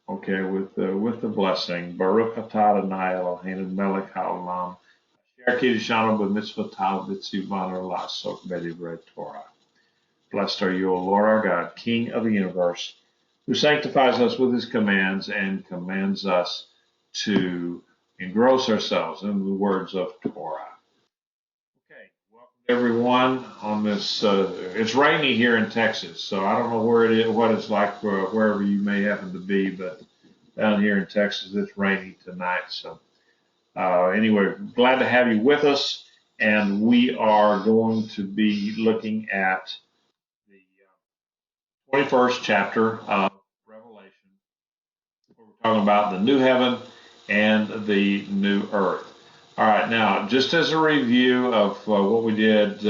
Okay, with the blessing. Baruch atah Adonai Eloheinu melech haolam. Asher kiddushanu b'mitzvotav v'tzivanu la'asok b'divrei Torah. Blessed are you, O Lord our God, King of the universe, who sanctifies us with his commands and commands us to engross ourselves in the words of Torah. Okay, welcome everyone on this. It's rainy here in Texas, so I don't know where it is, what it's like wherever you may happen to be, but down here in Texas, it's rainy tonight. So anyway, glad to have you with us, and we are going to be looking at the 21st chapter of Revelation. We're talking about the new heaven and the new earth. All right, now, just as a review of what we did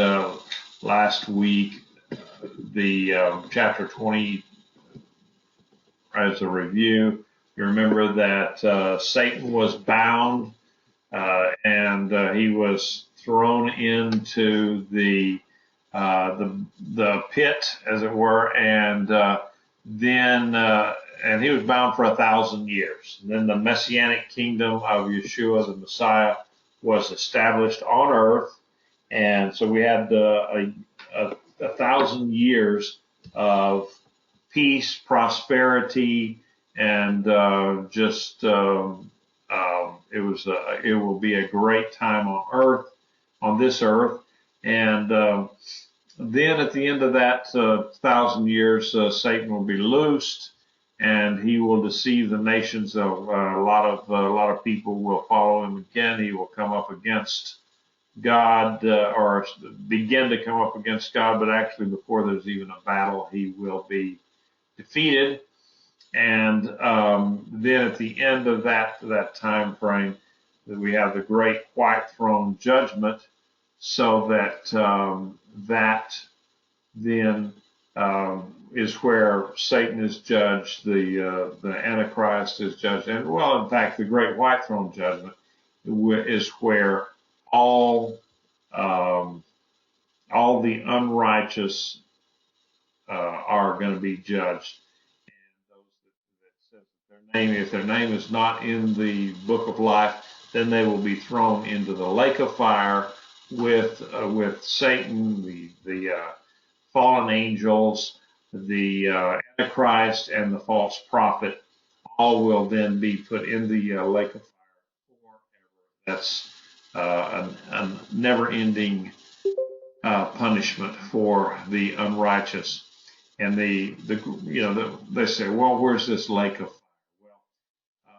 last week, the chapter 20, as a review, you remember that Satan was bound and he was thrown into the pit, as it were, and then he was bound for 1,000 years. And then the Messianic kingdom of Yeshua, the Messiah, was established on earth, and so we had a 1,000 years of peace, prosperity, and it will be a great time on earth, on this earth, and then at the end of that 1,000 years, Satan will be loosed, and he will deceive the nations. A lot of people will follow him again. He will come up against God, or begin to come up against God, but actually before there's even a battle, he will be defeated. And then at the end of that time frame, we have the great white throne judgment, so that that then is where Satan is judged, the Antichrist is judged, and well, in fact, the great white throne judgment is where all the unrighteous are going to be judged. And those that says that their name, if their name is not in the book of life, then they will be thrown into the lake of fire with Satan, the fallen angels, the Antichrist, and the false prophet. All will then be put in the lake of fire forever. That's a never-ending punishment for the unrighteous. And they say, well, where's this lake of fire?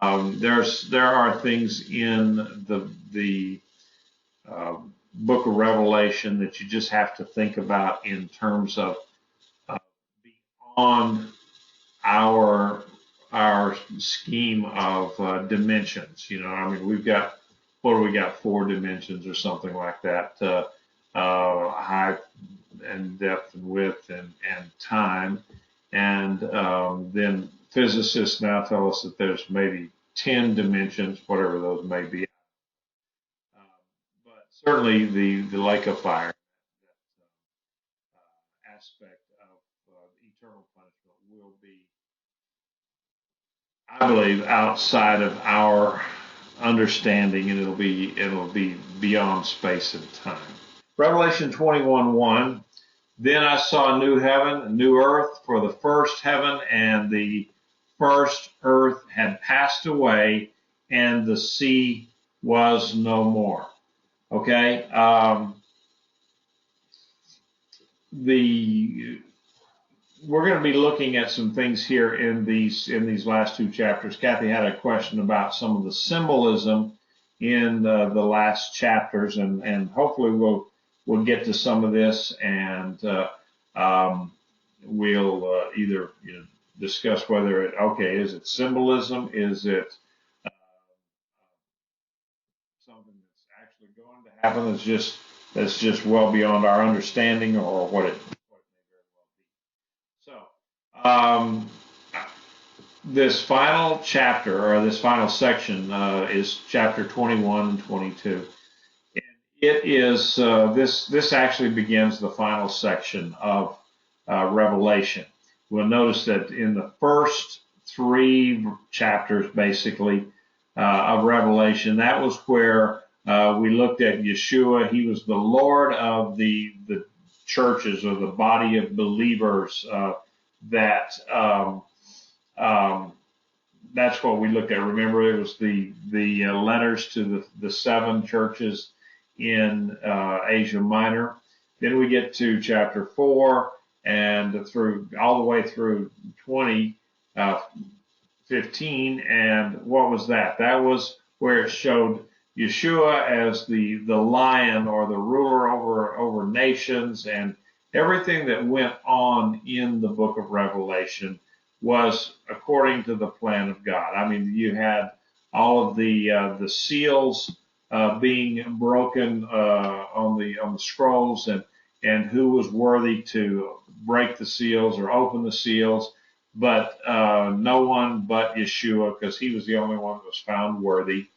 Well, there are things in the book of Revelation that you just have to think about in terms of beyond our scheme of dimensions. I mean, we've got, what do we got, 4 dimensions or something like that, height and depth and width and time. And then physicists now tell us that there's maybe 10 dimensions, whatever those may be. But certainly the lake of fire, that aspect of eternal punishment, will be, I believe, outside of our understanding, and it'll be beyond space and time. Revelation 21:1. Then I saw a new heaven, a new earth, for the first heaven and the first earth had passed away, and the sea was no more. Okay, we're going to be looking at some things here in these last 2 chapters. Kathy had a question about some of the symbolism in the last chapters, and hopefully we'll get to some of this, and we'll either discuss whether is it symbolism, is it something that's actually going to happen that's just well beyond our understanding, or what it may very well be. So this final chapter, or this final section, is chapter 21 and 22. It is this actually begins the final section of Revelation. We'll notice that in the first 3 chapters basically of Revelation. That was where we looked at Yeshua. He was the Lord of the churches, or the body of believers. That's what we looked at. Remember, it was the letters to the 7 churches in Asia Minor. Then we get to chapter 4 and through all the way through 15. And what was that? That was where it showed Yeshua as the lion, or the ruler over nations, and everything that went on in the book of Revelation was according to the plan of God. I mean, you had all of the seals being broken on the scrolls, and who was worthy to break the seals or open the seals, but no one but Yeshua, because he was the only one that was found worthy.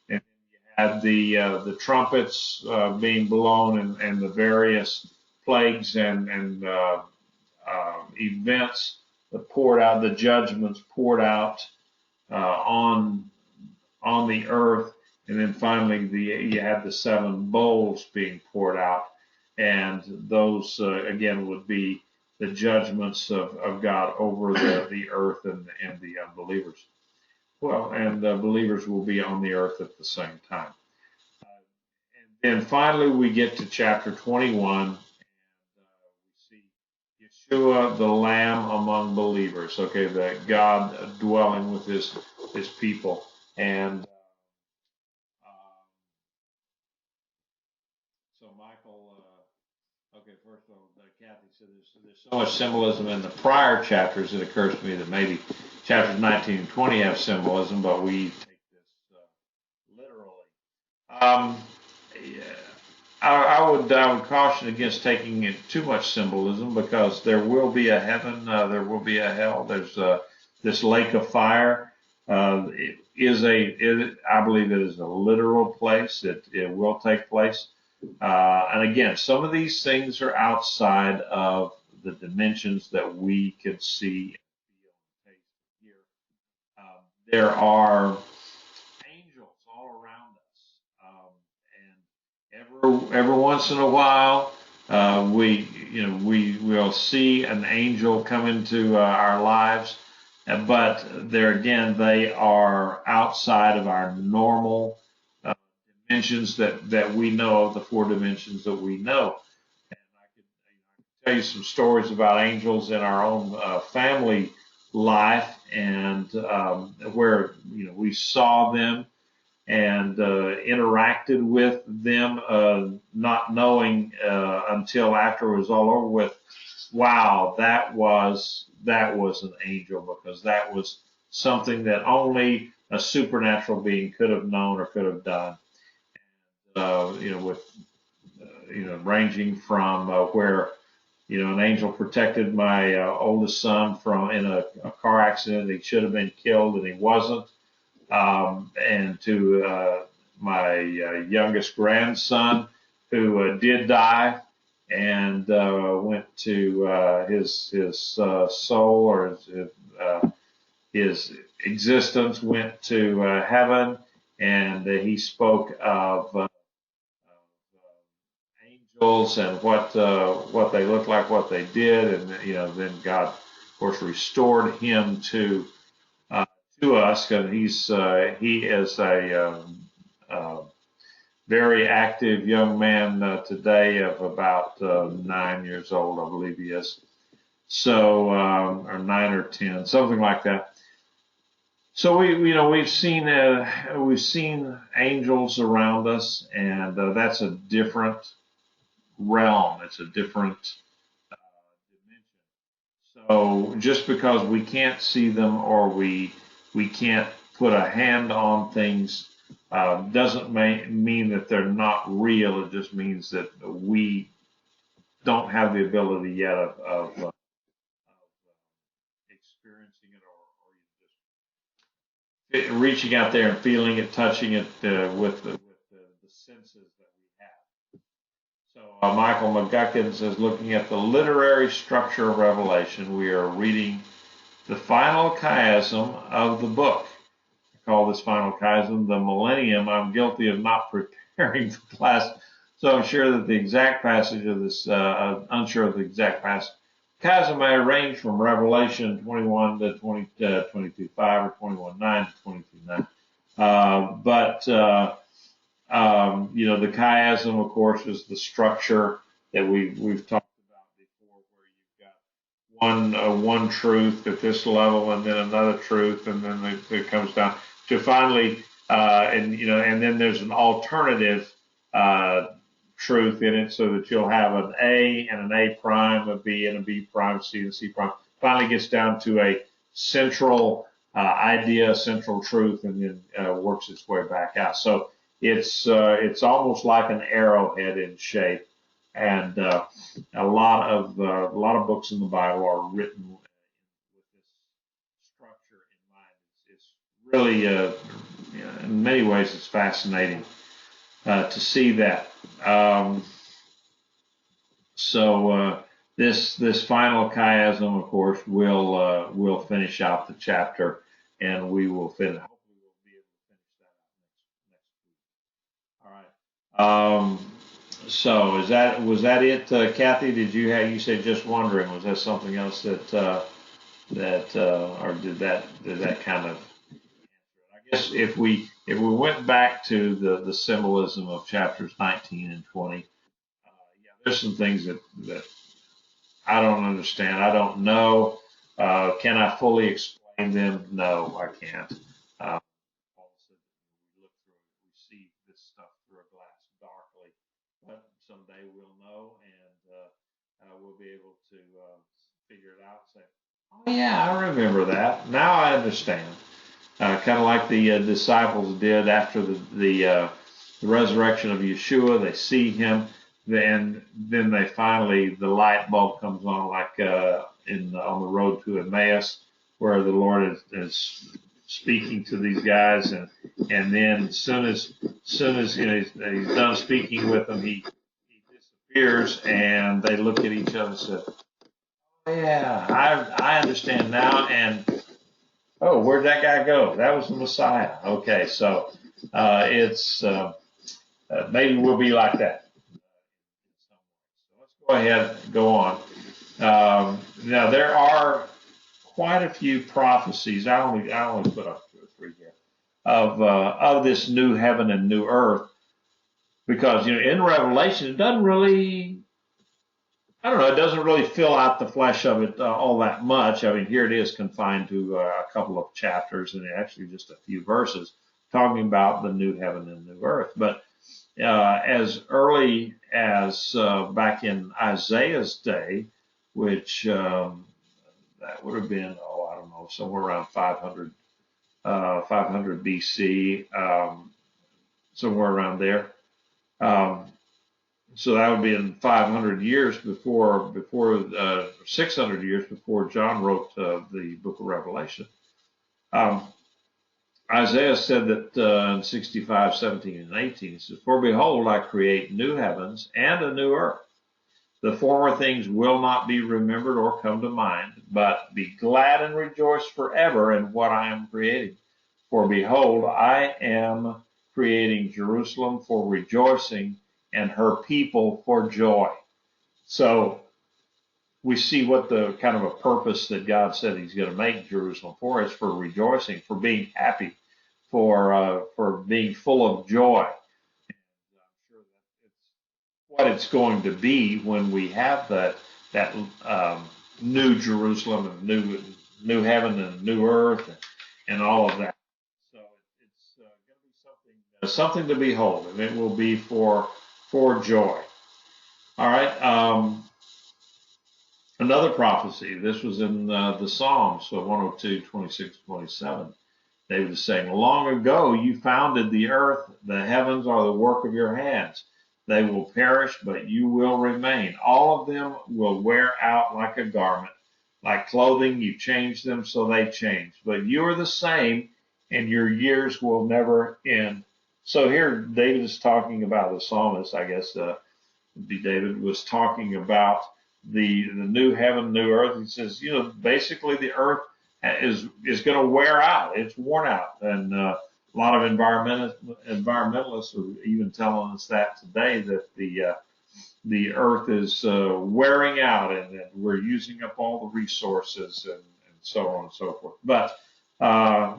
And you had the trumpets being blown, and the various plagues and events that poured out, the judgments poured out on the earth. And then finally you had the 7 bowls being poured out, and those again would be the judgments of God over the earth and the unbelievers. Well, and the believers will be on the earth at the same time. And then finally we get to chapter 21, and we see Yeshua, the Lamb among believers. Okay, that God dwelling with his people. And so Michael, okay, first of all, Kathy said there's so much symbolism in the prior chapters. It occurs to me that maybe chapters 19 and 20 have symbolism, but we take this literally. Yeah, I would caution against taking it too much symbolism, because there will be a heaven, there will be a hell. There's this lake of fire. I believe it is a literal place. It will take place. And again, some of these things are outside of the dimensions that we can see and feel and hear. There are angels all around us, and every once in a while, we will see an angel come into our lives, but there again, they are outside of our normal dimensions that we know of, the 4 dimensions that we know. And I could tell you some stories about angels in our own family life, and where we saw them and interacted with them, not knowing until after it was all over with, wow, that was an angel, because that was something that only a supernatural being could have known or could have done. With ranging from where an angel protected my oldest son from in a car accident. He should have been killed and he wasn't, and to my youngest grandson, who did die and went to his soul, or his existence went to heaven, and he spoke of angels and what they looked like, what they did, and then God, of course, restored him to us, because he is a very active young man today, of about 9 years old, I believe he is. So, or 9 or 10, something like that. So we've seen angels around us, and that's a different realm. It's a different dimension. So just because we can't see them, or we can't put a hand on things, doesn't mean that they're not real. It just means that we don't have the ability yet of experiencing it, or just reaching out there and feeling it, touching it with the senses that we have. So Michael McGuckin says, looking at the literary structure of Revelation, we are reading the final chiasm of the book. I call this final chiasm the millennium. I'm guilty of not preparing for class, so I'm sure that the exact passage of this, unsure of the exact passage. Chiasm may range from Revelation 21 to 22:5 or 21:9 to 22:9. The chiasm, of course, is the structure that we've talked about before, where you've got one truth at this level, and then another truth, and then it comes down to finally, and then there's an alternative truth in it, so that you'll have an A and an A prime, a B and a B prime, C and C prime. Finally gets down to a central idea, central truth, and then works its way back out. So it's almost like an arrowhead in shape, and a lot of books in the Bible are written with this structure in mind. It's really, in many ways, it's fascinating to see that. This final chiasm, of course, will finish out the chapter, and we will finish. Hopefully, we'll be able to finish that out next week. All right. So was that it, Kathy? You said just wondering? Was that something else or did that kind of? I guess if we went back to the symbolism of chapters 19 and 20, there's some things that I don't understand. I don't know. Can I fully explain them? No, I can't. Paul said that we look through, we see this stuff through a glass darkly, but someday we'll know, and we'll be able to figure it out. Say, oh yeah, I remember that. Now I understand. Kind of like the disciples did after the resurrection of Yeshua. They see him, then they finally, the light bulb comes on, like on the road to Emmaus, where the Lord is speaking to these guys, and then as soon as he's done speaking with them, he disappears, and they look at each other and say, oh, yeah, I understand now, and oh, where'd that guy go? That was the Messiah. Okay, so it's maybe we'll be like that. So let's go ahead and go on. Now there are quite a few prophecies. I only put up 2 or 3 here of this new heaven and new earth, because in Revelation it doesn't really. I don't know. It doesn't really fill out the flesh of it all that much. I mean, here it is confined to a couple of chapters and actually just a few verses talking about the new heaven and new earth. But as early as back in Isaiah's day, which that would have been, I don't know, somewhere around 500 BC, somewhere around there. So that would be in 500 years before 600 years before John wrote the book of Revelation. Isaiah said that in 65, 17, and 18, he says, for behold, I create new heavens and a new earth. The former things will not be remembered or come to mind, but be glad and rejoice forever in what I am creating. For behold, I am creating Jerusalem for rejoicing, and her people for joy. So we see what the kind of a purpose that God said he's going to make Jerusalem for is for rejoicing, for being happy, for being full of joy. And I'm sure that it's what it's going to be when we have that new Jerusalem and new heaven and new earth and all of that. So it's going to be something to behold, and it will be for joy. All right. Another prophecy. This was in the Psalms, so 102, 26, 27. David is saying, long ago you founded the earth. The heavens are the work of your hands. They will perish, but you will remain. All of them will wear out like a garment. Like clothing, you change them, so they change. But you are the same, and your years will never end. So here David is talking about, the psalmist, I guess, David was talking about the new heaven, new earth. He says, basically the earth is going to wear out. It's worn out, and a lot of environmentalists are even telling us that today, that the earth is wearing out, and that we're using up all the resources, and so on and so forth. But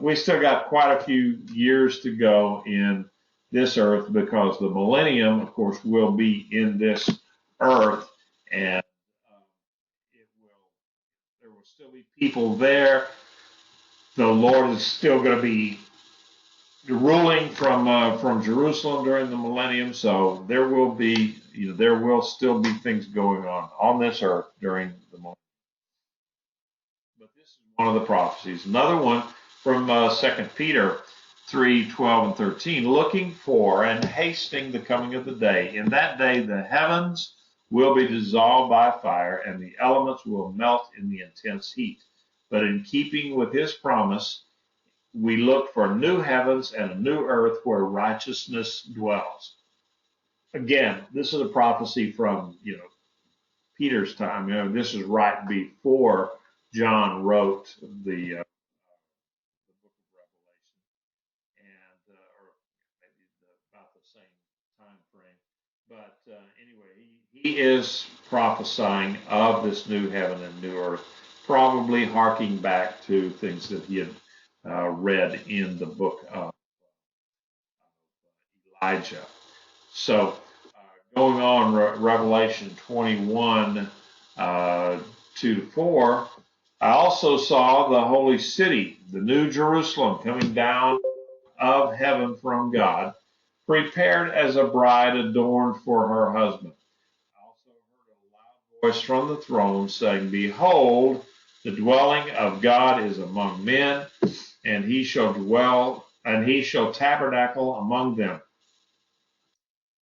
we still got quite a few years to go in this earth, because the millennium, of course, will be in this earth, and there will still be people there. The Lord is still going to be ruling from Jerusalem during the millennium, so there will be, there will still be things going on this earth during the millennium. But this is one of the prophecies. Another one from 2 Peter 3:12 and 13, looking for and hastening the coming of the day. In that day the heavens will be dissolved by fire, and the elements will melt in the intense heat. But in keeping with his promise, we look for new heavens and a new earth where righteousness dwells. Again, this is a prophecy from Peter's time. This is right before John wrote the book of Revelation, and or maybe about the same time frame. But anyway, he is prophesying of this new heaven and new earth, probably harking back to things that he had read in the book of Elijah. So going on, Revelation 21, 2-4, I also saw the holy city, the new Jerusalem, coming down of heaven from God, prepared as a bride adorned for her husband. I also heard a loud voice from the throne saying, behold, the dwelling of God is among men, and he shall tabernacle among them.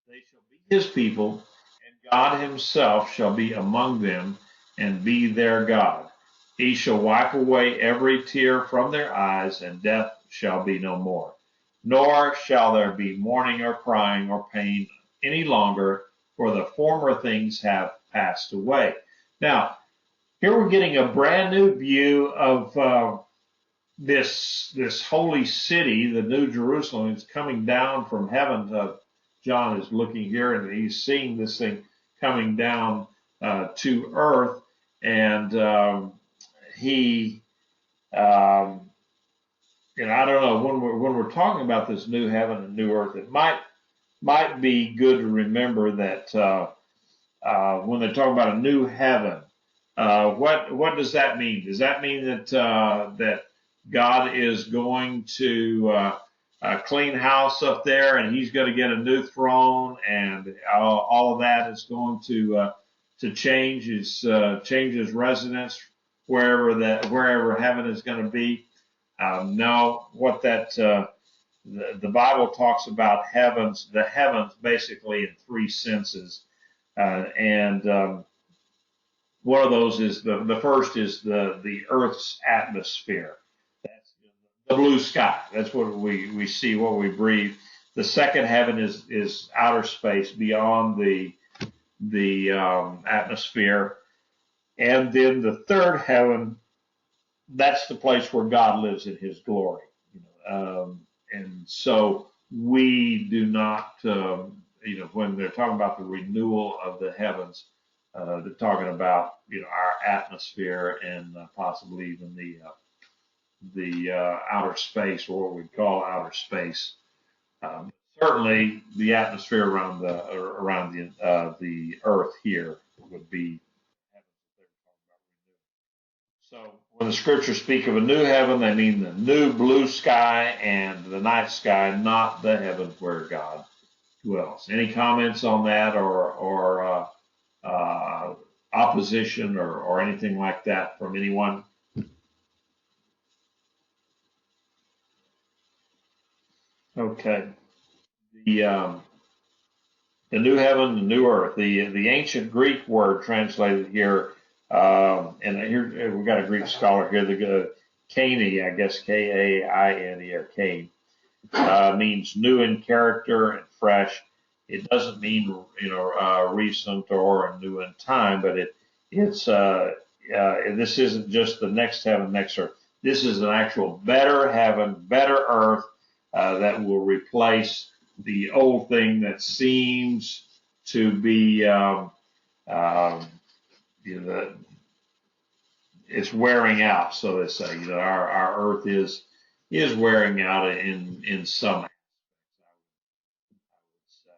They shall be his people, and God himself shall be among them and be their God. He shall wipe away every tear from their eyes, and death shall be no more. Nor shall there be mourning or crying or pain any longer, for the former things have passed away. Now, here we're getting a brand new view of this holy city, the New Jerusalem. It's coming down from heaven. John is looking here, and he's seeing this thing coming down to earth, and he, I don't know, when we're talking about this new heaven and new earth, it might be good to remember that when they talk about a new heaven, what does that mean? Does that mean that God is going to clean house up there, and he's going to get a new throne, and all of that is going to change his residence wherever heaven is going to be? No, what that the Bible talks about the heavens basically in three senses, and one of those is the first is the earth's atmosphere. That's the blue sky. That's what we see, what we breathe. The second heaven is outer space beyond the atmosphere, and then the third heaven, that's the place where God lives in his glory. And so we do not, when they're talking about the renewal of the heavens, they're talking about our atmosphere, and possibly even the outer space, or what we call outer space. Certainly, the atmosphere around the earth here would be. So when the scriptures speak of a new heaven, they mean the new blue sky and the night sky, not the heaven where God dwells. Any comments on that, or opposition, or anything like that from anyone? Okay. The new heaven, the new earth. The ancient Greek word translated here, and here we've got a Greek scholar here, the Kaini, I guess Kaine, or Cain, means new in character and fresh. It doesn't mean recent or new in time, but it's this isn't just the next heaven, next earth. This is an actual better heaven, better earth that will replace the old thing that seems to be it's wearing out, so they say. Our earth is wearing out in some aspects, I would say.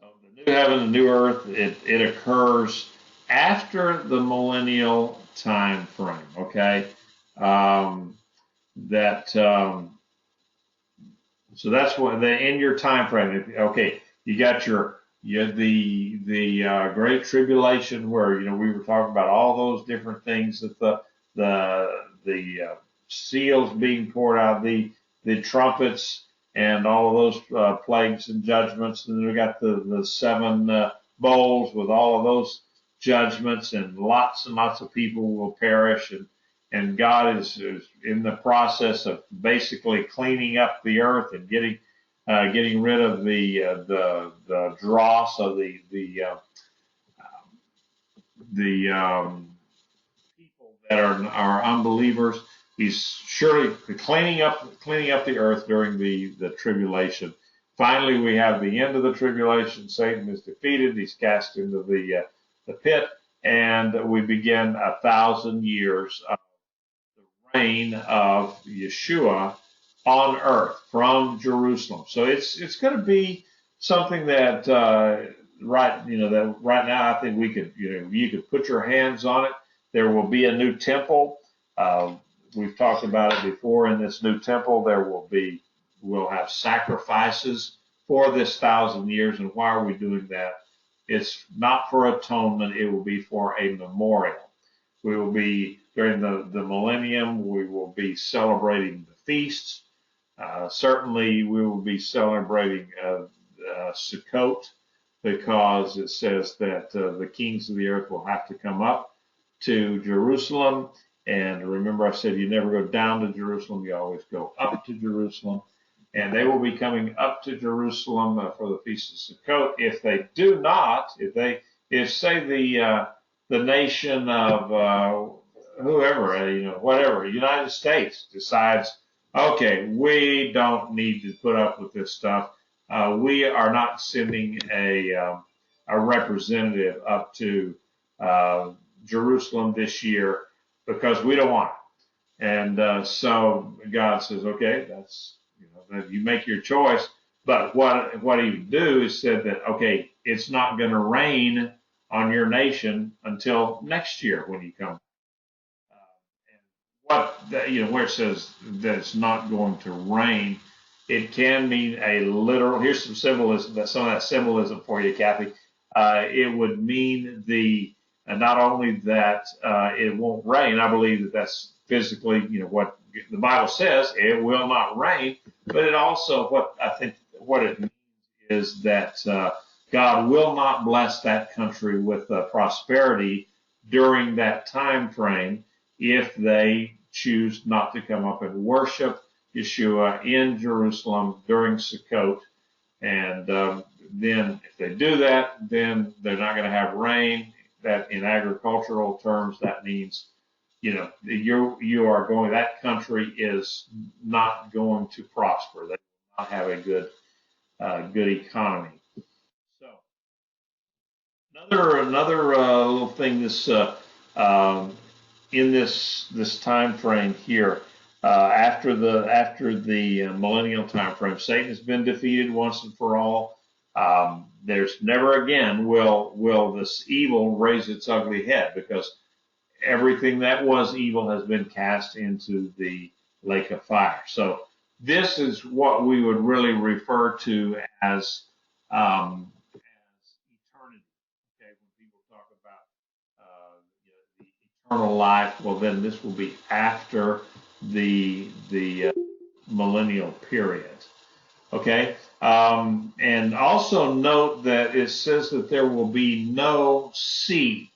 So the new heaven, the new earth, it occurs after the millennial time frame. Okay, that so that's what in your time frame. Okay, you got the great tribulation where we were talking about all those different things that the seals being poured out, the trumpets and all of those plagues and judgments, and then we got the seven bowls with all of those judgments, and lots of people will perish, and God is in the process of basically cleaning up the earth and getting rid of the dross of the people that are unbelievers. He's surely cleaning up the earth during the tribulation. Finally, we have the end of the tribulation. Satan is defeated. He's cast into the pit, and we begin 1,000 years of the reign of Yeshua on earth from Jerusalem. So it's going to be something that right now I think we could you could put your hands on it. There will be a new temple. We've talked about it before. In this new temple, we'll have sacrifices for this 1,000 years. And why are we doing that? It's not for atonement. It will be for a memorial. We will be during the millennium. We will be celebrating the feasts. Certainly, we will be celebrating Sukkot, because it says that the kings of the earth will have to come up to Jerusalem. And remember, I said you never go down to Jerusalem, you always go up to Jerusalem. And they will be coming up to Jerusalem for the Feast of Sukkot. If they do not, if say the nation of whoever, whatever, United States decides, okay, we don't need to put up with this stuff. We are not sending a representative up to Jerusalem this year because we don't want it. And so God says, okay, that's you make your choice. But what he would do is said that, okay, it's not going to rain on your nation until next year when you come. And where it says that it's not going to rain, it can mean a literal. Here's some symbolism. Some of that symbolism for you, Kathy. It would mean not only that it won't rain. I believe that that's physically, what the Bible says. It will not rain, but it also what it means is that God will not bless that country with prosperity during that time frame if they choose not to come up and worship Yeshua in Jerusalem during Sukkot. And then if they do that, then they're not going to have rain. That in agricultural terms, that means, you are going, that country is not going to prosper. They will not have a good economy. So another little thing in this time frame here, after the millennial time frame, Satan has been defeated once and for all. There's never again will this evil raise its ugly head, because everything that was evil has been cast into the lake of fire. So this is what we would really refer to as eternity. Okay, when people talk about the eternal life, well, then this will be after the millennial period. Okay, and also note that it says that there will be no sea.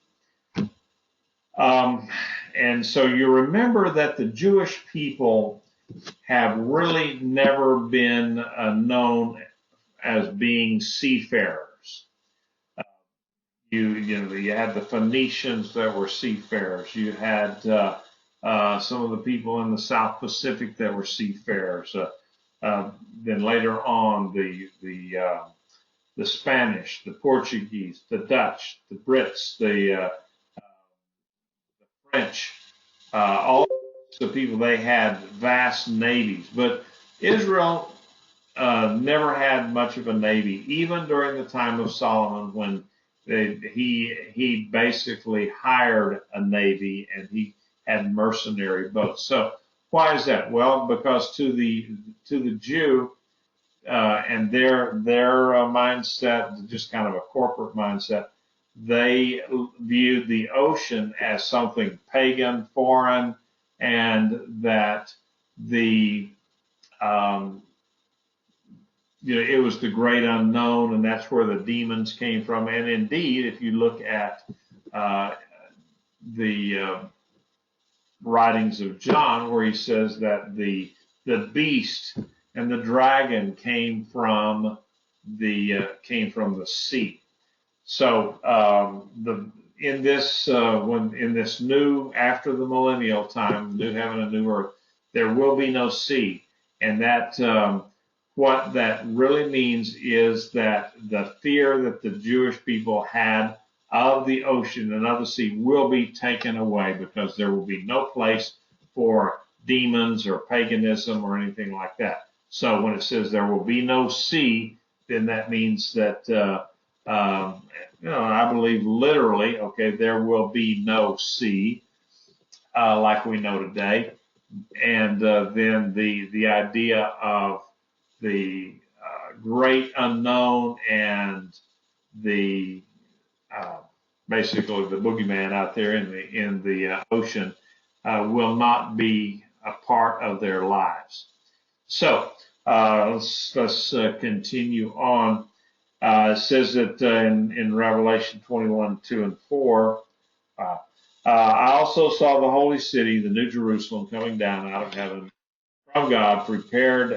And so you remember that the Jewish people have really never been known as being seafarers. You had the Phoenicians that were seafarers. You had some of the people in the South Pacific that were seafarers. Then later on, the Spanish, the Portuguese, the Dutch, the Brits, the French, all the people, they had vast navies. But Israel never had much of a navy, even during the time of Solomon, when he basically hired a navy and he had mercenary boats. So why is that? Well, because to the Jew and their mindset, just kind of a corporate mindset, they viewed the ocean as something pagan, foreign, and that the it was the great unknown, and that's where the demons came from. And indeed, if you look at the writings of John, where he says that the beast and the dragon came from the sea. So in this new, after the millennial time, new heaven and new earth, there will be no sea, and that what that really means is that the fear that the Jewish people had of the ocean and of the sea will be taken away, because there will be no place for demons or paganism or anything like that. So when it says there will be no sea, then that means that I believe literally, okay, there will be no sea like we know today, and then the idea of the great unknown and the basically the boogeyman out there in the ocean will not be a part of their lives. So let's continue on. It says that in Revelation 21:2-4, I also saw the holy city, the New Jerusalem, coming down out of heaven from God, prepared,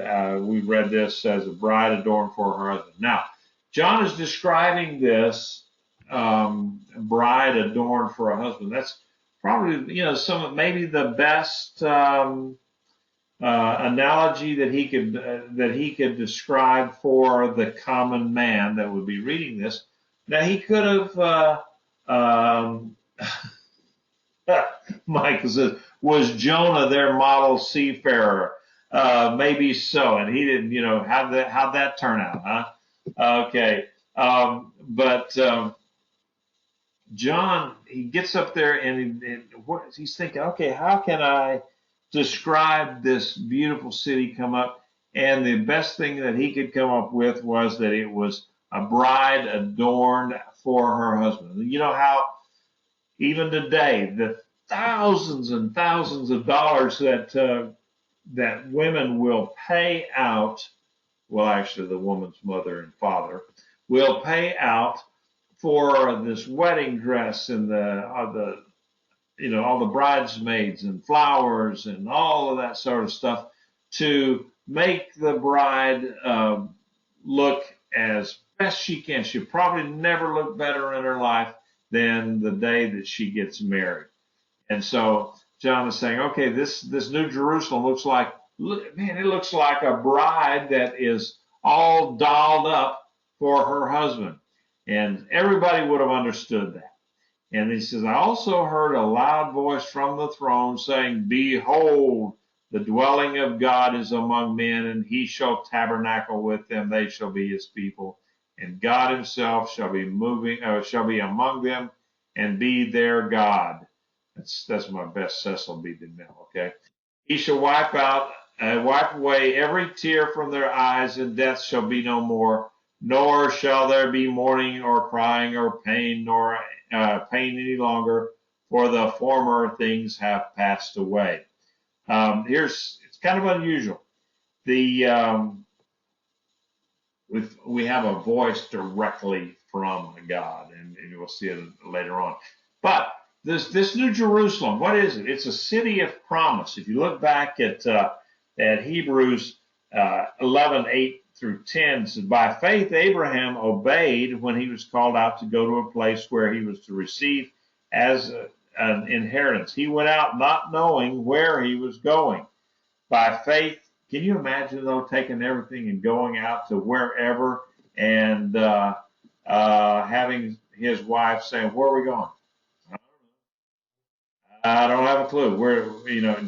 we read this, as a bride adorned for her husband. Now, John is describing this bride adorned for a husband. That's probably, maybe the best analogy that he could describe for the common man that would be reading this. Now, he could have, Michael says, was Jonah their model seafarer? Maybe so, and he didn't. How'd that turn out, huh? Okay, but John, he gets up there and he's thinking, okay, how can I describe this beautiful city come up? And the best thing that he could come up with was that it was a bride adorned for her husband. You know how even today the thousands and thousands of dollars that women will pay out, well, actually the woman's mother and father will pay out for this wedding dress and all the bridesmaids and flowers and all of that sort of stuff to make the bride look as best she can. She'll probably never look better in her life than the day that she gets married. And so John is saying, okay, this New Jerusalem looks like a bride that is all dolled up for her husband. And everybody would have understood that. And he says, I also heard a loud voice from the throne saying, behold, the dwelling of God is among men, and he shall tabernacle with them. They shall be his people. And God himself shall be among them and be their God. That's my best Cecil B. DeMille, okay? He shall wipe away every tear from their eyes, and death shall be no more, nor shall there be mourning or crying or pain, nor pain any longer, for the former things have passed away. It's kind of unusual. We have a voice directly from God, and we'll see it later on. But this New Jerusalem, what is it? It's a city of promise. If you look back at Hebrews 11:8-10, it says, by faith Abraham obeyed when he was called out to go to a place where he was to receive as an inheritance. He went out not knowing where he was going. By faith, can you imagine, though, taking everything and going out to wherever and having his wife saying, "Where are we going?" I don't have a clue. Where,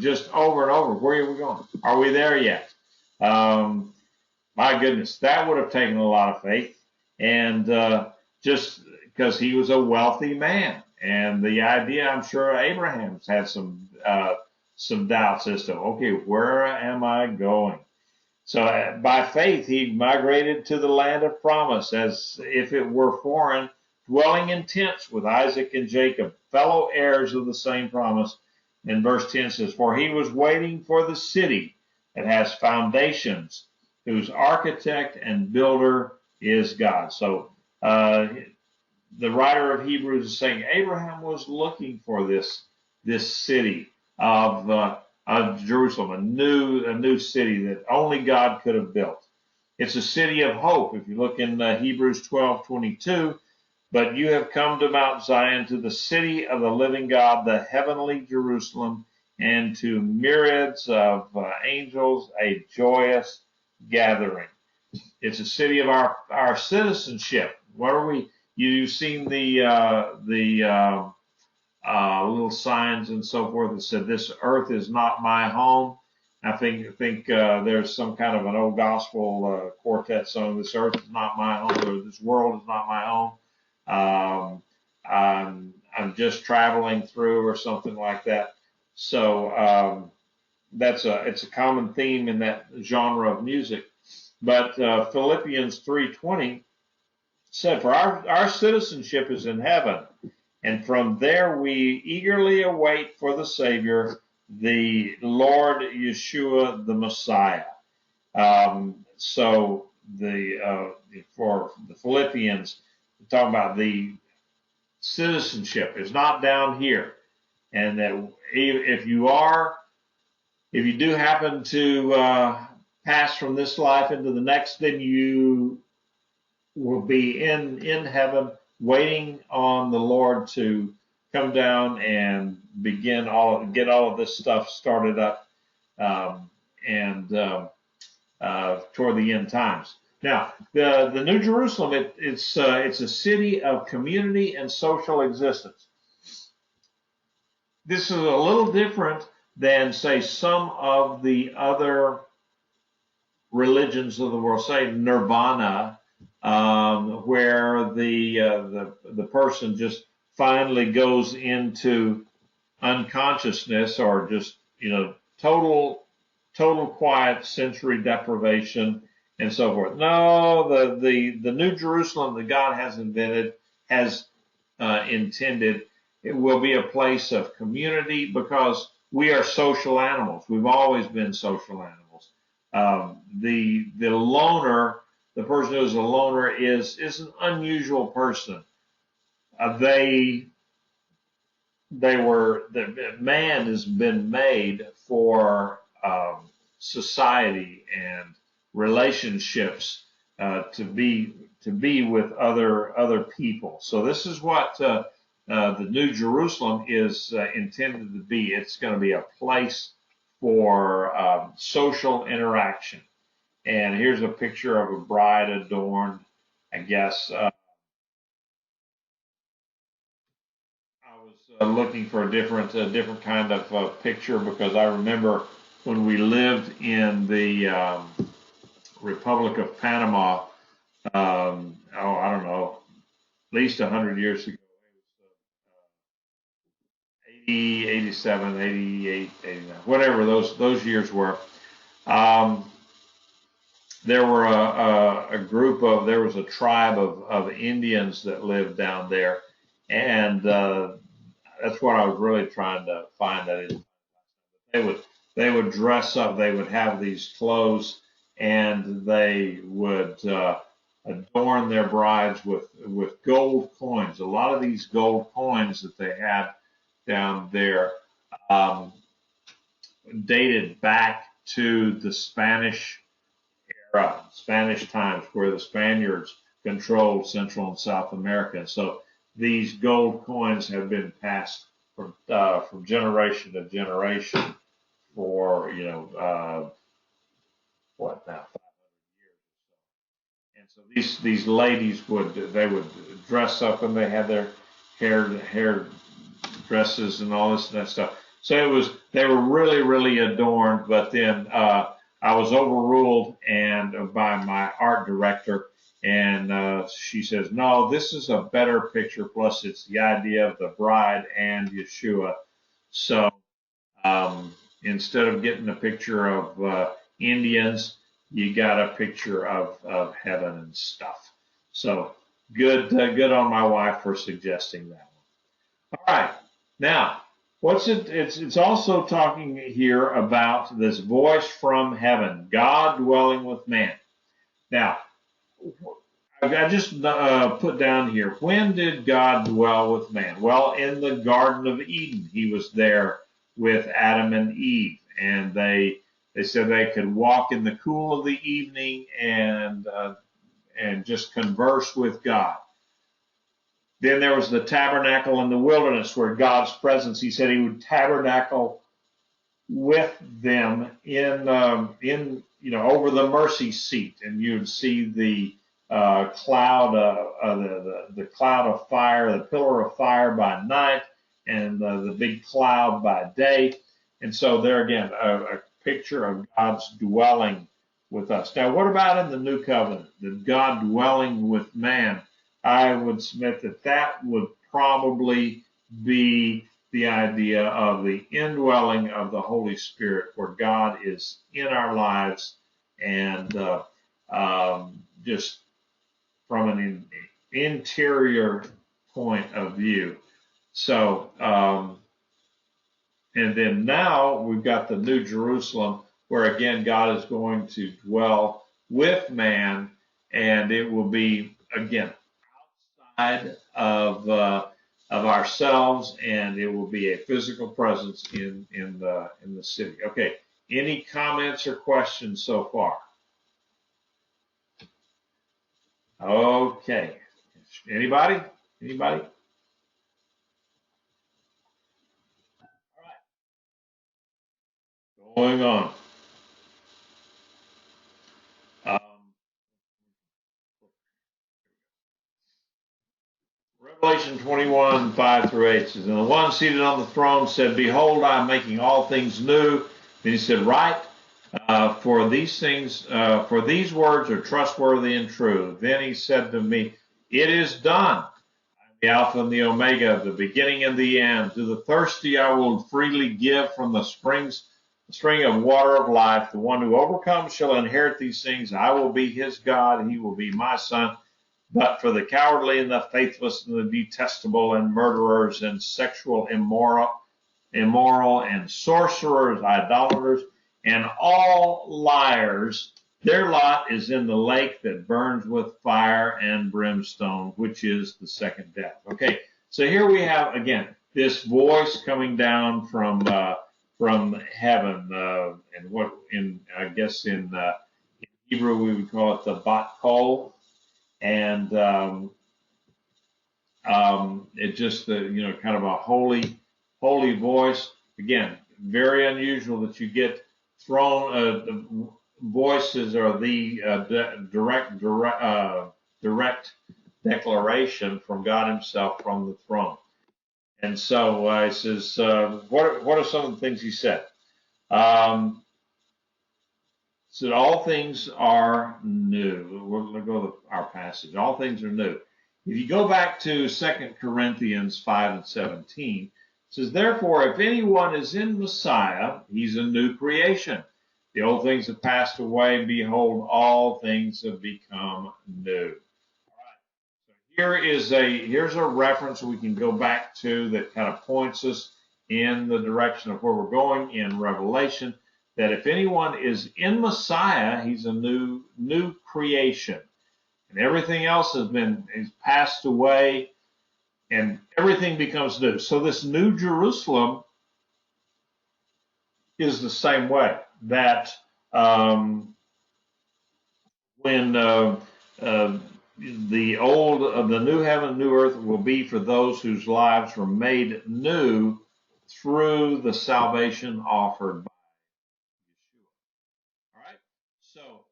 just over and over, where are we going? Are we there yet? My goodness, that would have taken a lot of faith. And just because he was a wealthy man. And the idea, I'm sure Abraham's had some doubts as to, okay, where am I going? So by faith, he migrated to the land of promise as if it were foreign, dwelling in tents with Isaac and Jacob, fellow heirs of the same promise. And verse 10 says, for he was waiting for the city that has foundations, whose architect and builder is God. So the writer of Hebrews is saying Abraham was looking for this city of Jerusalem, a new city that only God could have built. It's a city of hope. If you look in Hebrews 12:22, but you have come to Mount Zion, to the city of the living God, the heavenly Jerusalem, and to myriads of angels, a joyous gathering. It's a city of our citizenship. What are we? You've seen the little signs and so forth that said, "This earth is not my home." I think there's some kind of an old gospel quartet song. This earth is not my home, or this world is not my home. I'm just traveling through, or something like that. So it's a common theme in that genre of music. But Philippians 3:20 said, "For our citizenship is in heaven, and from there we eagerly await for the Savior, the Lord Yeshua, the Messiah." So for the Philippians, we're talking about the citizenship is not down here, and that if you do happen to pass from this life into the next, then you will be in heaven, waiting on the Lord to come down and get all of this stuff started up, and toward the end times. Now, the New Jerusalem, it's a city of community and social existence. This is a little different than, say, some of the other religions of the world, say nirvana, where the person just finally goes into unconsciousness, or just total quiet, sensory deprivation, and so forth. No, the New Jerusalem that God has intended, it will be a place of community, because we are social animals. We've always been social animals. The loner, the person who is a loner, is an unusual person. Man has been made for society and relationships, to be with other people. So this is what the New Jerusalem is intended to be. It's going to be a place for social interaction. And here's a picture of a bride adorned. I guess I was looking for a different kind of picture, because I remember when we lived in the Republic of Panama, I don't know, at least 100 years ago. It was 80, 87, 88, 89, whatever those years were. There were there was a tribe of Indians that lived down there, and that's what I was really trying to find. They would dress up. They would have these clothes, and they would adorn their brides with gold coins. A lot of these gold coins that they had down there dated back to the Spanish era, Spanish times, where the Spaniards controlled Central and South America. So these gold coins have been passed from generation to generation for, what now, 500 years. And so these ladies would dress up, and they had their hair dresses and all this and that stuff. So they were really, really adorned. But then I was overruled by my art director, and she says, no, this is a better picture. Plus, it's the idea of the bride and Yeshua. So instead of getting a picture of Indians, you got a picture of heaven and stuff. So good on my wife for suggesting that one. All right, now it's also talking here about this voice from heaven, God dwelling with man. Now, I just put down here, when did God dwell with man? Well, in the Garden of Eden, he was there with Adam and Eve, and they said they could walk in the cool of the evening and just converse with God. Then there was the tabernacle in the wilderness, where God's presence, he said he would tabernacle with them in over the mercy seat, and you'd see the cloud, the cloud of fire, the pillar of fire by night, and the big cloud by day. And so there again, a picture of God's dwelling with us. Now, what about in the new covenant? The God dwelling with man? I would submit that would probably be the idea of the indwelling of the Holy Spirit, where God is in our lives, and just from an interior point of view. So, and then now we've got the New Jerusalem, where again God is going to dwell with man, and it will be again outside of ourselves, and it will be a physical presence in the city. Okay, any comments or questions so far? Okay, anybody? All right, going on. Revelation 21, 5 through 8 says, and the one seated on the throne said, behold, I am making all things new. Then he said, write, for these words are trustworthy and true. Then he said to me, it is done. I am the Alpha and the Omega, the beginning and the end. To the thirsty I will freely give from the spring of water of life. The one who overcomes shall inherit these things. I will be his God, and he will be my son. But for the cowardly and the faithless and the detestable and murderers and sexual immoral and sorcerers, idolaters, and all liars, their lot is in the lake that burns with fire and brimstone, which is the second death. Okay, so here we have again this voice coming down from heaven, and what I guess in Hebrew we would call it the bat kol. And it just kind of a holy voice. Again, very unusual that you get thrown. The voices are the direct declaration from God Himself from the throne. And so it says, what are some of the things He said? So all things are new. We're going to go to our passage. All things are new. If you go back to 2 Corinthians 5 and 17, it says, therefore, if anyone is in Messiah, he's a new creation. The old things have passed away. Behold, all things have become new. All right. So here's a reference we can go back to that kind of points us in the direction of where we're going in Revelation. That if anyone is in Messiah, he's a new creation, and everything else is passed away, and everything becomes new. So this New Jerusalem is the same way. That when the new heaven, new earth will be for those whose lives were made new through the salvation offered by Yeshua. All right. So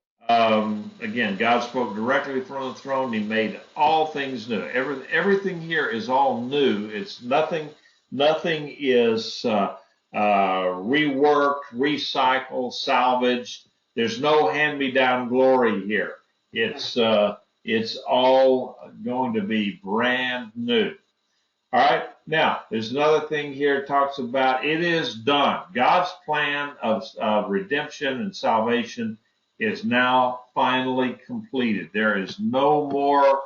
again, God spoke directly from the throne. He made all things new. Everything here is all new. It's nothing. Nothing is reworked, recycled, salvaged. There's no hand-me-down glory here. It's all going to be brand new. All right. Now, there's another thing here it talks about. It is done. God's plan of redemption and salvation is now finally completed. There is no more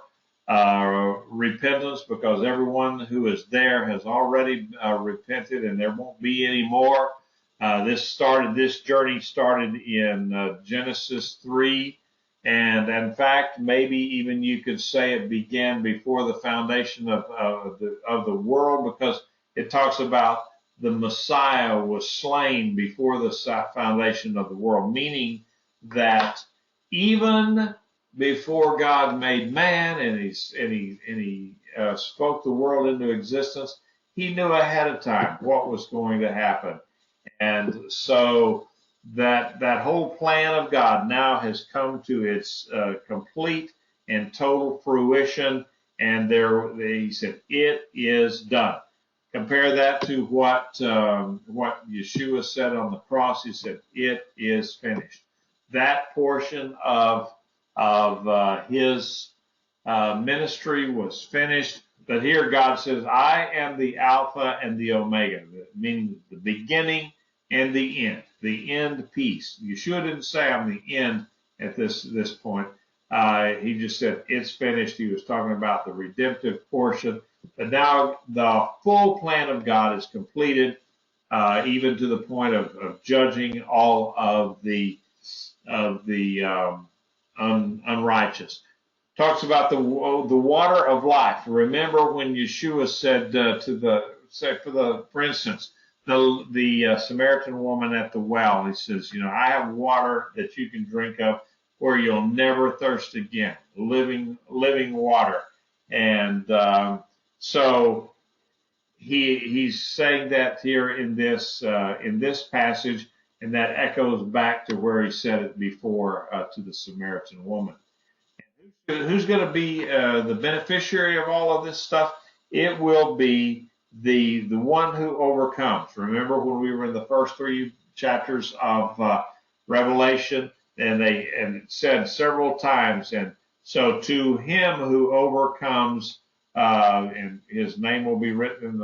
repentance because everyone who is there has already repented, and there won't be any more. This journey started in Genesis 3. And in fact, maybe even you could say it began before the foundation of the world, because it talks about the Messiah was slain before the foundation of the world, meaning that even before God made man and he spoke the world into existence, he knew ahead of time what was going to happen. And so that whole plan of God now has come to its complete and total fruition. And he said, it is done. Compare that to what Yeshua said on the cross. He said, it is finished. That portion of his ministry was finished. But here God says, I am the Alpha and the Omega, meaning the beginning and the end piece. Yeshua didn't say I'm the end at this point. He just said it's finished. He was talking about the redemptive portion. But now the full plan of God is completed, even to the point of judging all of the unrighteous. Talks about the water of life. Remember when Yeshua said for instance, the Samaritan woman at the well, he says, I have water that you can drink of where you'll never thirst again, living water. And so he's saying that here in this passage, and that echoes back to where he said it before to the Samaritan woman. And who's going to be the beneficiary of all of this stuff? It will be the one who overcomes. Remember when we were in the first 3 chapters of Revelation, and it said several times, and so to him who overcomes, and his name will be written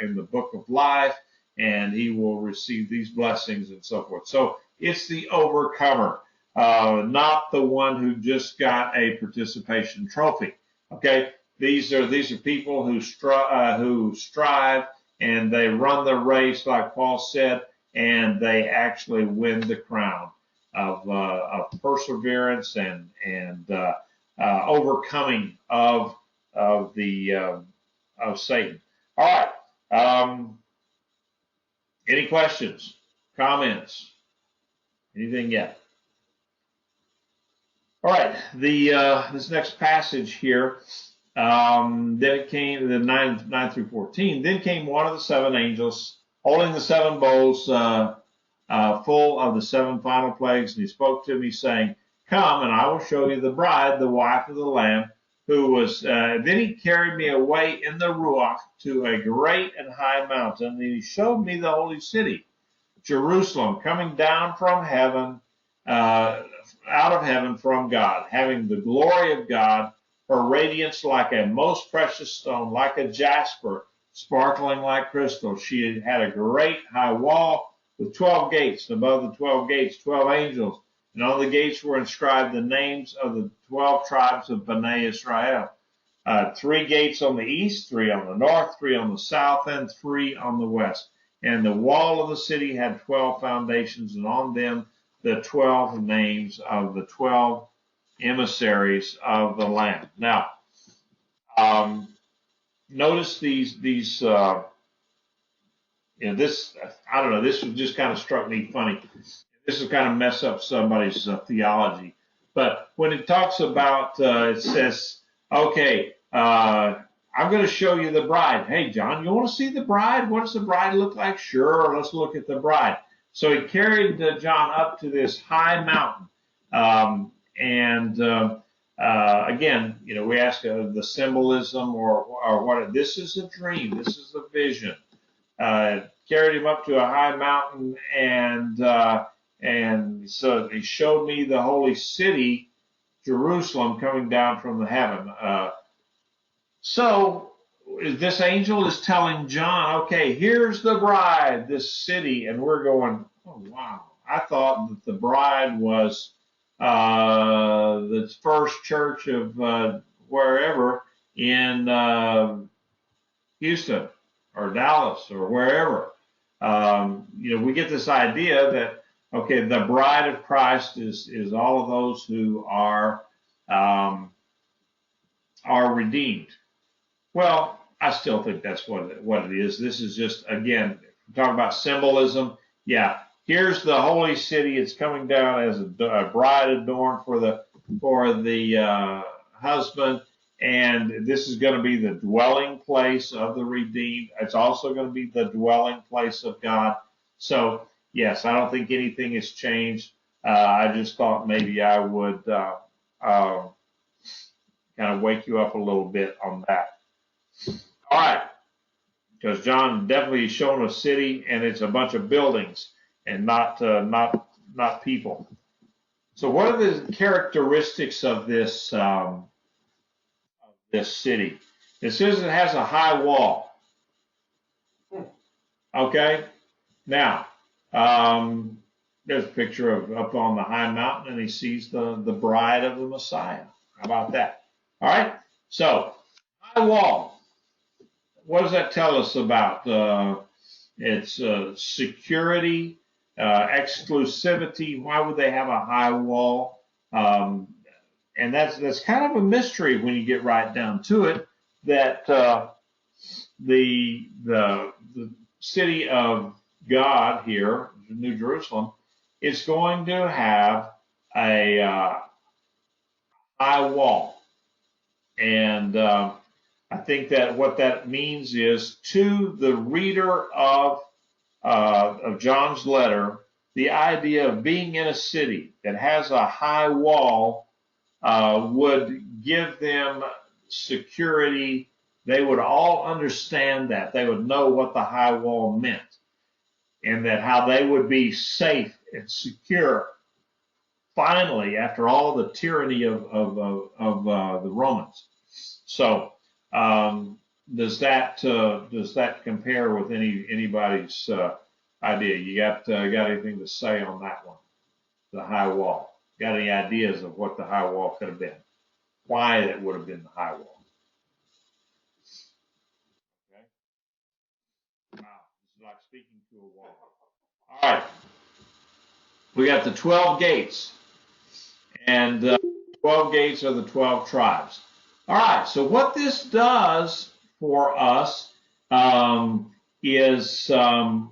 in the book of life, and he will receive these blessings and so forth. So it's the overcomer, not the one who just got a participation trophy. Okay. These are people who strive, and they run the race, like Paul said, and they actually win the crown of perseverance and overcoming of Satan. All right. Any questions, comments, anything yet? All right. This next passage here. Then it came, the 9 through 14. Then came one of the 7 angels, holding the 7 bowls full of the 7 final plagues, and he spoke to me, saying, "Come, and I will show you the bride, the wife of the Lamb." Who was? Then he carried me away in the ruach to a great and high mountain, and he showed me the holy city, Jerusalem, coming down from heaven, out of heaven from God, having the glory of God. Her radiance like a most precious stone, like a jasper, sparkling like crystal. She had a great high wall with 12 gates, and above the 12 gates, 12 angels. And on the gates were inscribed the names of the 12 tribes of Bnei Israel. 3 gates on the east, 3 on the north, 3 on the south, and 3 on the west. And the wall of the city had 12 foundations, and on them the 12 names of the 12 emissaries of the Lamb. Now, notice these this, I don't know, this just kind of struck me funny. This will kind of mess up somebody's theology. But when it talks about, it says, okay, I'm going to show you the bride. Hey, John, you want to see the bride? What does the bride look like? Sure, let's look at the bride. So he carried John up to this high mountain. Again, we ask the symbolism or what. This is a dream. This is a vision. Carried him up to a high mountain, and so he showed me the holy city, Jerusalem, coming down from the heaven. So this angel is telling John, okay, here's the bride, this city, and we're going, oh wow! I thought that the bride was the first church of wherever in Houston or Dallas or wherever. We get this idea that, okay, the bride of Christ is all of those who are redeemed. Well, I still think that's what it is. This is just, again, talking about symbolism. Yeah, here's the holy city. It's coming down as a bride adorned for the husband. And this is going to be the dwelling place of the redeemed. It's also going to be the dwelling place of God. So, yes, I don't think anything has changed. I just thought maybe I would kind of wake you up a little bit on that. All right, because John definitely is showing a city, and it's a bunch of buildings and not people. So, what are the characteristics of this city? It says it has a high wall. Okay, now there's a picture of up on the high mountain, and he sees the bride of the Messiah. How about that? All right, so high wall. What does that tell us about? It's security, exclusivity. Why would they have a high wall? And that's kind of a mystery when you get right down to it. That the city of God here, New Jerusalem, is going to have a high wall, and I think that what that means is, to the reader of John's letter, the idea of being in a city that has a high wall would give them security. They would all understand that. They would know what the high wall meant, and that how they would be safe and secure. Finally, after all the tyranny of the Romans. So, does that compare with anybody's idea? You got anything to say on that one? The high wall. Got any ideas of what the high wall could have been? Why it would have been the high wall? Okay. Wow, this is like speaking to a wall. All right. We got the 12 gates, and 12 gates are the 12 tribes. All right, so what this does for us is the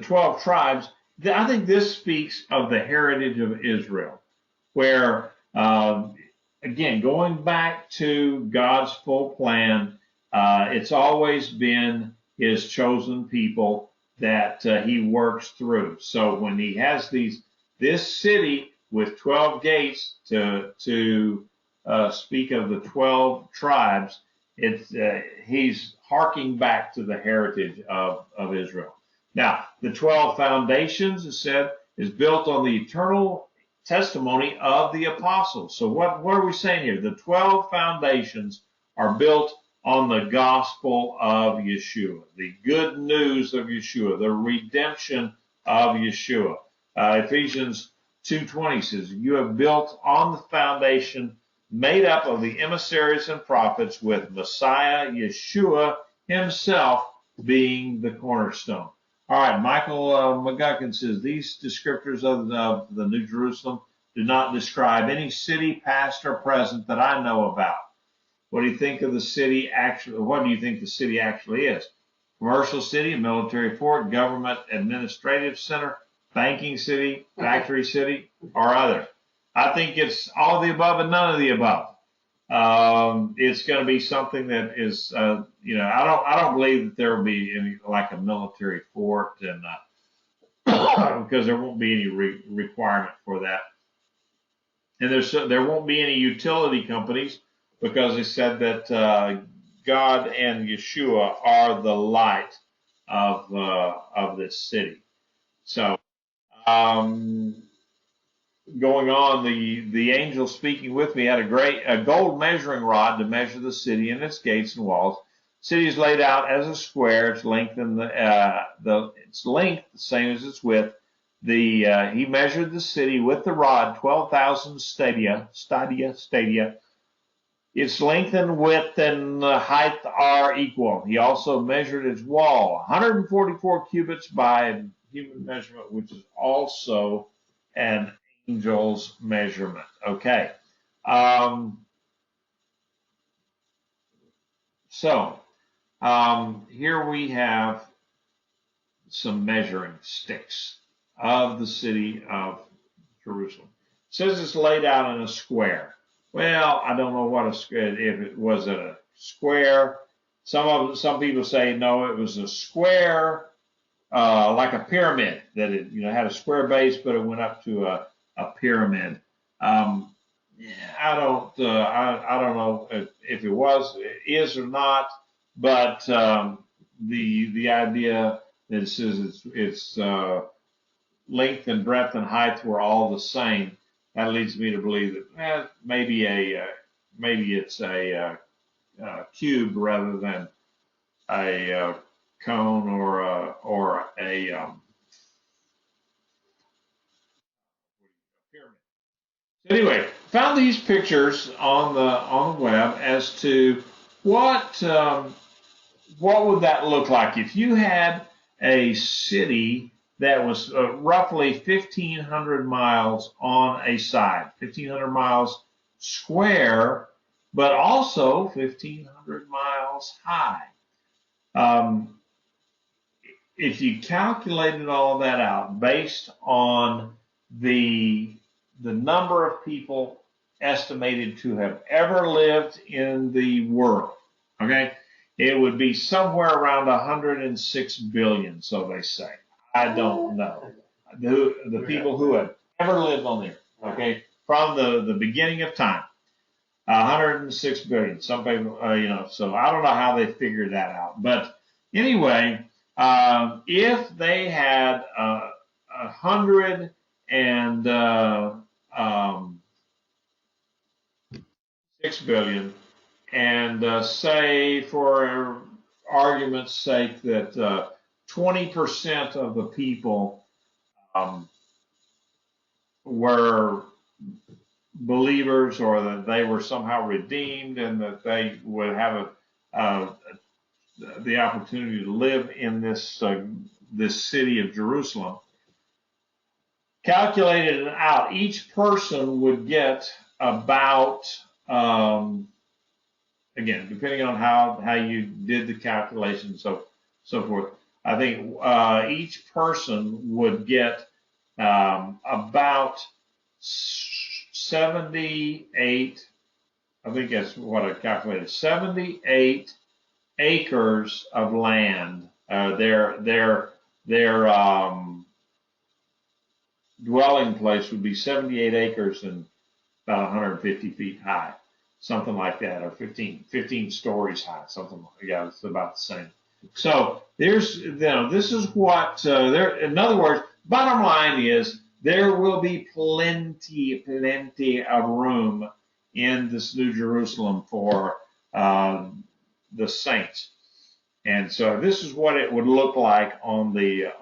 12 tribes. I think this speaks of the heritage of Israel, where again, going back to God's full plan, it's always been His chosen people that He works through. So when He has this city with 12 gates to speak of the 12 tribes, He's harking back to the heritage of Israel. Now, the 12 foundations, it said, is built on the eternal testimony of the apostles. So what are we saying here? The 12 foundations are built on the gospel of Yeshua, the good news of Yeshua, the redemption of Yeshua. Ephesians 2:20 says, you have built on the foundation made up of the emissaries and prophets, with Messiah, Yeshua himself being the cornerstone. All right, Michael McGuckin says, these descriptors of the New Jerusalem do not describe any city, past or present, that I know about. What do you think of the city actually? What do you think the city actually is? Commercial city, military fort, government administrative center, banking city, factory city, or other? I think it's all of the above and none of the above. It's going to be something that is, I don't believe that there will be any like a military fort, and because there won't be any requirement for that, and there won't be any utility companies because they said that God and Yeshua are the light of this city. So. Going on, the angel speaking with me had a gold measuring rod to measure the city and its gates and walls. The city is laid out as a square. Its length and its length the same as its width. He measured the city with the rod 12,000 stadia. Its length and width and height are equal. He also measured its wall 144 cubits by human measurement, which is also an angel's measurement. Okay. Here we have some measuring sticks of the city of Jerusalem. It says it's laid out in a square. Well, I don't know what a square, if it was a square. Some people say no, it was a square, like a pyramid, that it had a square base, but it went up to a pyramid. I don't know if it is or not, but the idea that it says its length and breadth and height were all the same, that leads me to believe that maybe it's a cube rather than a cone or a pyramid. Anyway, found these pictures on the web as to what would that look like if you had a city that was roughly 1,500 miles on a side, 1,500 miles square, but also 1,500 miles high. If you calculated all that out based on the number of people estimated to have ever lived in the world, okay, it would be somewhere around 106 billion, so they say. I don't know. The people who have ever lived on the earth, okay, from the beginning of time, 106 billion. Some people, so I don't know how they figured that out. But anyway, if they had 106 billion, and say, for argument's sake, that 20% of the people were believers, or that they were somehow redeemed, and that they would have the opportunity to live in this city of Jerusalem. Calculated it out, each person would get about, again, depending on how you did the calculation, so forth, I think each person would get about 78, I think that's what I calculated, 78 acres of land. Their dwelling place would be 78 acres and about 150 feet high, something like that, or 15 stories high, something like that. Yeah, it's about the same. So this is what, in other words, bottom line is there will be plenty of room in this New Jerusalem for the saints. And so this is what it would look like on the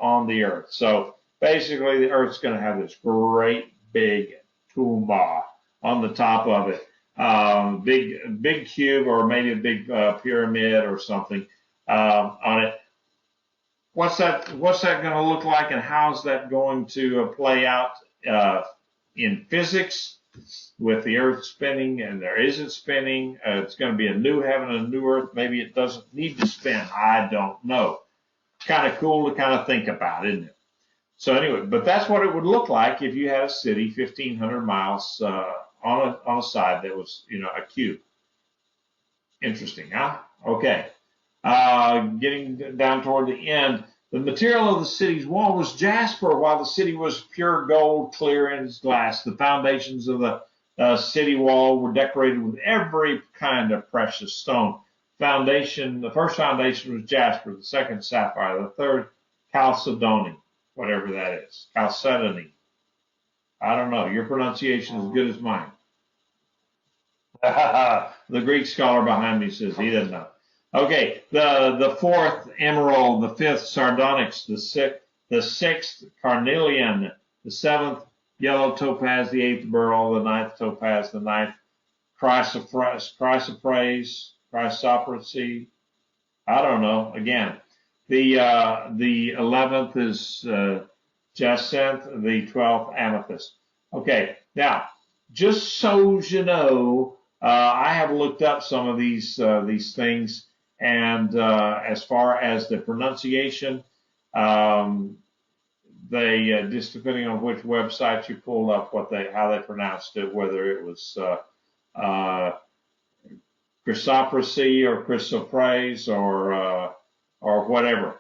earth. So basically the earth's going to have this great big tumbah on the top of it. Big cube, or maybe a big pyramid or something on it. What's that going to look like, and how's that going to play out in physics with the earth spinning and there isn't spinning? It's going to be a new heaven and a new earth. Maybe it doesn't need to spin. I don't know. Kind of cool to kind of think about, isn't it? So anyway, but that's what it would look like if you had a city 1,500 miles on a side that was, a cube. Interesting, huh? Okay. Getting down toward the end, the material of the city's wall was jasper, while the city was pure gold, clear as glass. The foundations of the city wall were decorated with every kind of precious stone. The first foundation was jasper, the second sapphire, the third chalcedony, whatever that is, chalcedony. I don't know. Your pronunciation is as good as mine. The Greek scholar behind me says he doesn't know. Okay, the fourth emerald, the fifth sardonyx, the sixth carnelian, the seventh yellow topaz, the eighth beryl, the ninth topaz, the ninth chrysoprase, chrysoprase. I don't know. Again, the 11th is jacinth, the 12th amethyst. Okay, now just so you know, I have looked up some of these things, and as far as the pronunciation, they just depending on which website you pulled up, how they pronounced it, whether it was chrysoprase or chrysoprase or whatever.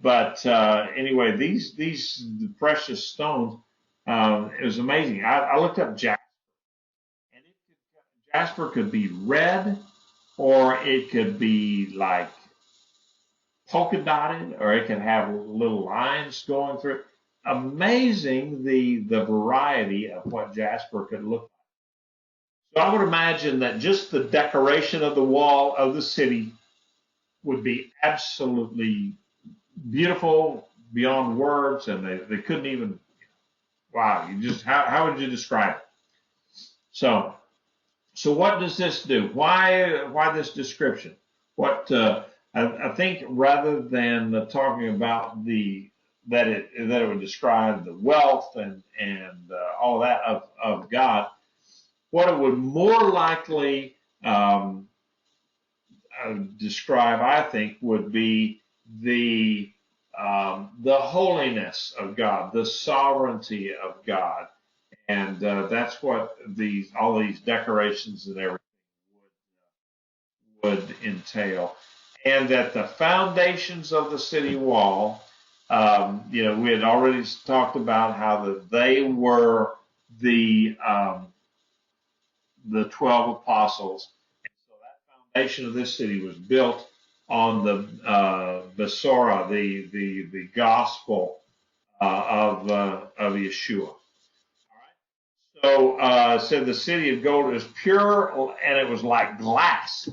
But anyway, these precious stones, it was amazing. I looked up jasper, and jasper could be red, or it could be like polka dotted, or it can have little lines going through it. Amazing the variety of what jasper could look like. So I would imagine that just the decoration of the wall of the city would be absolutely beautiful beyond words, and they couldn't even. Wow, how would you describe it? So what does this do? Why this description? What I think rather than talking about that it would describe the wealth and all that of God, what it would more likely describe, I think, would be the holiness of God, the sovereignty of God, and that's what all these decorations and everything would entail. And that the foundations of the city wall, we had already talked about how they were the 12 apostles. And so that foundation of this city was built on the Besorah, the gospel of Yeshua. So it said the city of gold was pure, and it was like glass.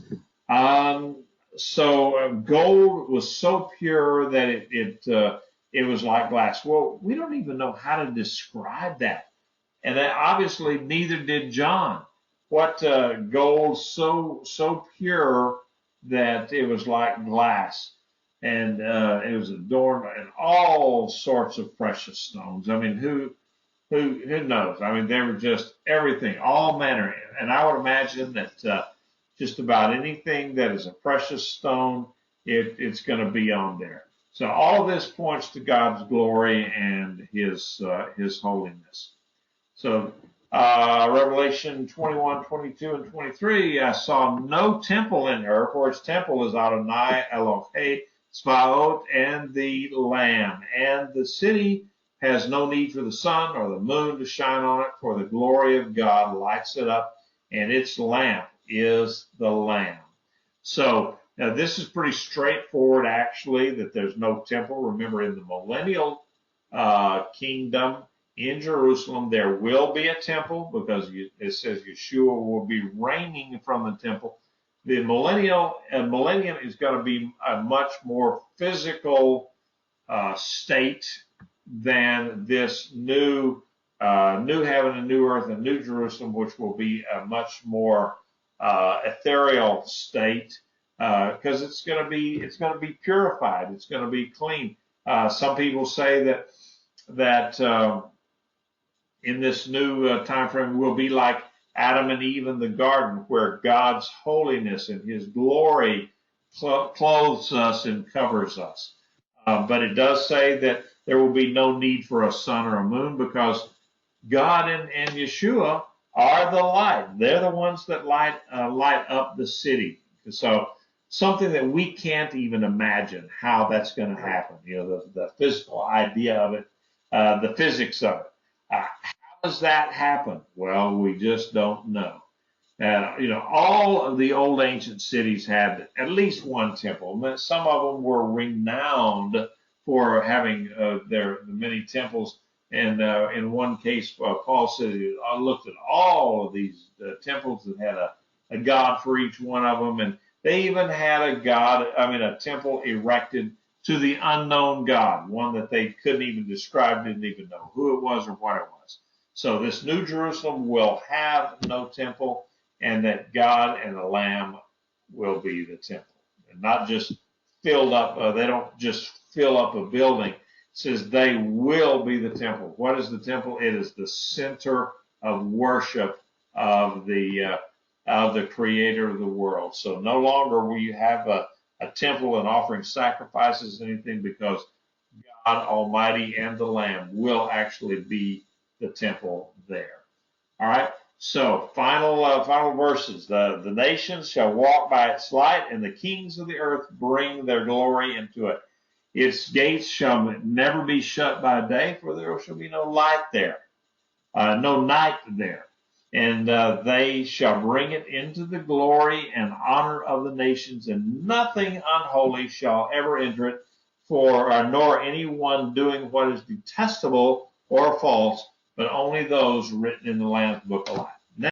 So gold was so pure that it was like glass. Well, we don't even know how to describe that, and that obviously neither did John. What gold so pure that it was like glass, and it was adorned in all sorts of precious stones. I mean, who knows? I mean, they were just everything, all manner. And I would imagine that just about anything that is a precious stone, it's going to be on there. So all this points to God's glory and His holiness. So Revelation 21, 22, and 23, I saw no temple in her, for its temple is Adonai Elohei Tzvaot and the Lamb. And the city has no need for the sun or the moon to shine on it, for the glory of God lights it up, and its lamp is the Lamb. So now this is pretty straightforward, actually, that there's no temple. Remember, in the millennial kingdom in Jerusalem, there will be a temple, because it says Yeshua will be reigning from the temple. The millennium is going to be a much more physical state than this new heaven and new earth and new Jerusalem, which will be a much more ethereal state, because it's going to be purified. It's going to be clean. Some people say that in this new time frame will be like Adam and Eve in the garden, where God's holiness and His glory clothes us and covers us. But it does say that there will be no need for a sun or a moon, because God and Yeshua are the light. They're the ones that light up the city. So something that we can't even imagine how that's going to happen. The physical idea of it, the physics of it. How does that happen? Well, we just don't know. All of the old ancient cities had at least one temple. Some of them were renowned for having their many temples. And in one case, Paul said he looked at all of these temples that had a god for each one of them, and they even had a temple erected to the unknown God, one that they couldn't even describe, didn't even know who it was or what it was. So this New Jerusalem will have no temple, and that God and the Lamb will be the temple, and not just filled up. They don't just fill up a building. It says they will be the temple. What is the temple? It is the center of worship of the Creator of the world. So no longer will you have a temple and offering sacrifices and anything, because God Almighty and the Lamb will actually be the temple there. All right. So final verses. The nations shall walk by its light, and the kings of the earth bring their glory into it. Its gates shall never be shut by day, for there shall be no light there, no night there. And they shall bring it into the glory and honor of the nations, and nothing unholy shall ever enter it, nor anyone doing what is detestable or false, but only those written in the Lamb's book of life.